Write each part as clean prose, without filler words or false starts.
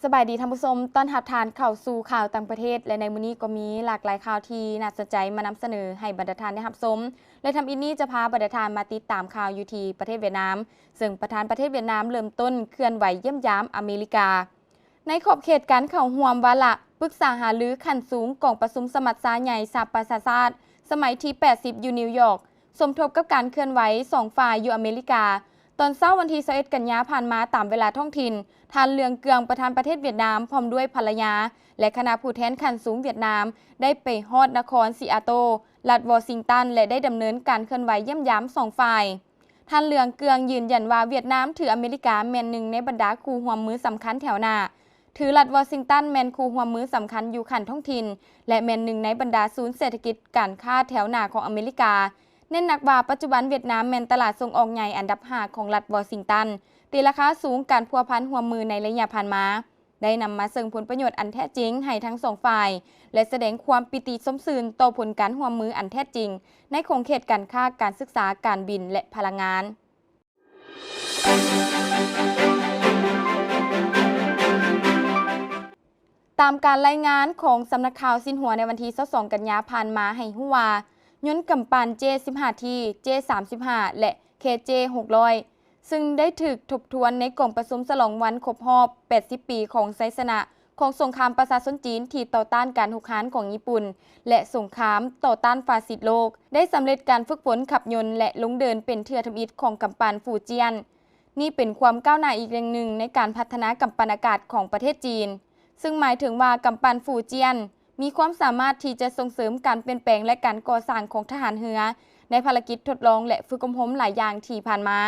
สบายดีท่านผู้ชมตอนรับทานเข้าสู่ข่าวต่างประเทศและในมื้อนี้ก็มีหลากหลายข่าวที่น่าสนใจมานำเสนอให้บรรดาท่านได้รับชมและทำอินนี้จะพาบรรดาท่านมาติดตามข่าวอยู่ที่ประเทศเวียดนามซึ่งประธานประเทศเวียดนามเริ่มต้นเคลื่อนไหวเยี่ยมยามอเมริกาในขอบเขตการเข้าร่วมวาระปรึกษาหารือขั้นสูงกองประชุมสมัชชาใหญ่สหประชาชาติสมัยที่80อยู่นิวยอร์กสมทบกับการเคลื่อนไหว2ฝ่ายอยู่อเมริกาตอนเช้าวันที่21กันยายนผ่านมาตามเวลาท้องถิ่นท่านเลืองเกืองประธานประเทศเวียดนามพร้อมด้วยภรรยาและคณะผู้แทนขั้นสูงเวียดนามได้ไปฮอดนครซีแอตเทิลรัฐวอชิงตันและได้ดำเนินการเคลื่อนไหวเยี่ยมยาม2ฝ่ายท่านเลืองเกืองยืนยันว่าเวียดนามถืออเมริกาแม่นหนึ่งในบรรดาคู่ร่วมมือสำคัญแถวหน้าถือรัฐวอชิงตันแม่นคู่ร่วมมือสำคัญอยู่ขั้นท้องถิ่นและแม่นหนึ่งในบรรดาศูนย์เศรษฐกิจการค้าแถวหน้าของอเมริกาเน้นหนักว่าปัจจุบันเวียดนามแม่นตลาดส่งออกใหญ่อันดับ5ของรัฐวอชิงตันตีราคาสูงการพัวพันร่วมมือในระยะผ่านมาได้นำมาซึ่งผลประโยชน์อันแท้จริงให้ทั้งสองฝ่ายและแสดงความปิติสมชื่นต่อผลการร่วมมืออันแท้จริงในโครงเขตการค้าการศึกษาการบินและพลังงานตามการรายงานของสำนักข่าวซินหัวในวันที่22กันยายนผ่านมาให้ฮู้ว่าย้นกำปัน J15T J35 และ KJ600 ซึ่งได้ถูกทบทวนในกล่องประชุมฉลองวันครบรอบ80ปีของชัยชนะของสงครามประชาชนจีนที่ต่อต้านการหุกคานของญี่ปุ่นและสงครามต่อต้านฟาสซิสต์โลกได้สำเร็จการฝึกฝนขับยนต์และลงเดินเป็นเทือทำอิฐของกำปันฟูเจียนนี่เป็นความก้าวหน้าอีกอย่างหนึ่งในการพัฒนากำปันอากาศของประเทศจีนซึ่งหมายถึงว่ากำปันฟูเจียนมีความสามารถที่จะส่งเสริมการเปลี่ยนแปลงและการก่อสร้างของทหารเรือในภารกิจทดลองและฝึกอบรมหลายอย่างที่ผ่านมา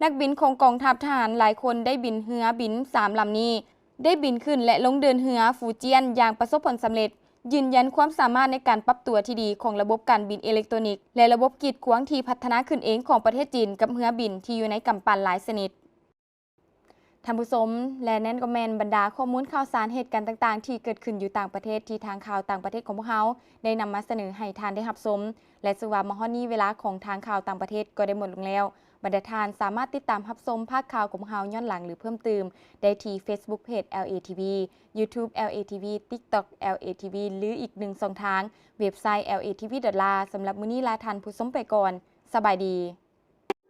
นักบินของกองทัพทหารหลายคนได้บินเรือบิน3ลำนี้ได้บินขึ้นและลงเดินเรือฟูเจียนอย่างประสบผลสำเร็จยืนยันความสามารถในการปรับตัวที่ดีของระบบการบินอิเล็กทรอนิกส์และระบบกีดขวางที่พัฒนาขึ้นเองของประเทศจีนกับเรือบินที่อยู่ในกำปั้นหลายชนิดท่านผู้ชมและแน่นก็แม่นบรรดาข้อมูลข่าวสารเหตุการณ์ต่างๆที่เกิดขึ้นอยู่ต่างประเทศที่ทางข่าวต่างประเทศของพวกเราได้นำมาเสนอให้ท่านได้รับชมและซึ่งว่ามาฮอดนี้เวลาของทางข่าวต่างประเทศก็ได้หมดลงแล้วบรรดาท่านสามารถติดตามรับชมภาคข่าวของพวกเราย้อนหลังหรือเพิ่มเติมได้ที่ Facebook Page LATV YouTube LATV TikTok LATV หรืออีกหนึ่งช่องทางเว็บไซต์ latv.la สำหรับมื้อนี้ลาท่านผู้ชมไปก่อนสบายดี